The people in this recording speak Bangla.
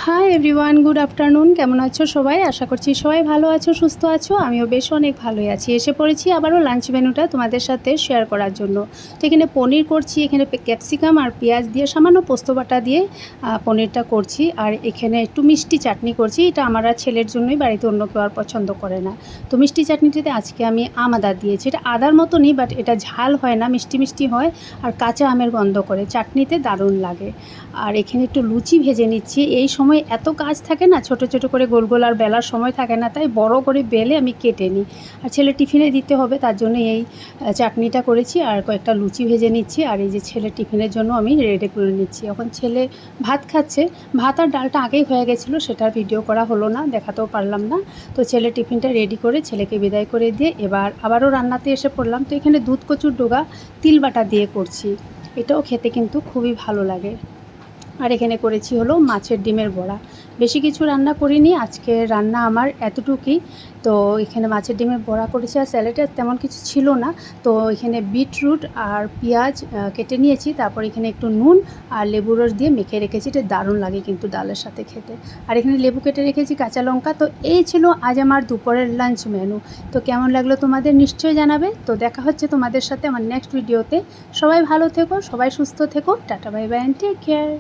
Hi everyone, good afternoon. কেমন আছো সবাই? আশা করছি সবাই ভালো আছো, সুস্থ আছো। আমিও বেশ অনেক ভালোই আছি। এসে পড়েছি আবারও লাঞ্চ মেনুটা তোমাদের সাথে শেয়ার করার জন্য। তো এখানে পনির করছি, এখানে ক্যাপসিকাম আর পেঁয়াজ দিয়ে সামান্য পোস্ত বাটা দিয়ে পনিরটা করছি। আর এখানে একটু মিষ্টি চাটনি করছি। এটা আমার আর ছেলের জন্যই, বাড়িতে অন্য কেউ আর পছন্দ করে না। তো মিষ্টি চাটনিটিতে আজকে আমি আদা দিয়েছি। এটা আদার মতনই, বাট এটা ঝাল হয় না, মিষ্টি মিষ্টি হয় আর কাঁচা আমের গন্ধ করে, চাটনিতে দারুণ লাগে। আর এখানে একটু লুচি ভেজে নিচ্ছি। এই সময় এত কাজ থাকে না, ছোট ছোট করে গোল গোল আর বেলার সময় থাকে না, তাই বড় করে বেলে আমি কেটে নিই। আর ছেলে টিফিনে দিতে হবে, তার জন্য এই চাটনিটা করেছি। আর কয়েকটা লুচি ভেজে নিচ্ছি। আর এই যে ছেলে টিফিনের জন্য আমি রেডি করে নিচ্ছি। এখন ছেলে ভাত খাচ্ছে। ভাত আর ডালটা আগেই হয়ে গেছিলো, সেটার ভিডিও করা হলো না, দেখাতেও পারলাম না। তো ছেলে টিফিনটা রেডি করে ছেলেকে বিদায় করে দিয়ে এবার আবারও রান্নাতে এসে পড়লাম। তো এখানে দুধ কচুর ডোগা তিল বাটা দিয়ে করছি। এটাও খেতে কিন্তু খুবই ভালো লাগে। আর এখানে করেছি হলো মাছের ডিমের বড়া। বেশি কিছু রান্না করিনি, আজকে রান্না আমার এতটুকুই। তো এখানে মাছের ডিমের বড়া করেছি, আর স্যালাডে তেমন কিছু ছিল না। তো এখানে বিটরুট আর পেঁয়াজ কেটে নিয়েছি, তারপর এখানে একটু নুন আর লেবুর রস দিয়ে মেখে রেখেছি। এটা দারুণ লাগে কিন্তু ডালের সাথে খেতে। আর এখানে লেবু কেটে রেখেছি, কাঁচা লঙ্কা। তো এই ছিল আজ আমার দুপুরের লাঞ্চ মেনু। তো কেমন লাগলো তোমাদের নিশ্চয়ই জানাবে। তো দেখা হচ্ছে তোমাদের সাথে আমার নেক্সট ভিডিওতে। সবাই ভালো থেকো, সবাই সুস্থ থেকো। Tata, bye bye, and take care.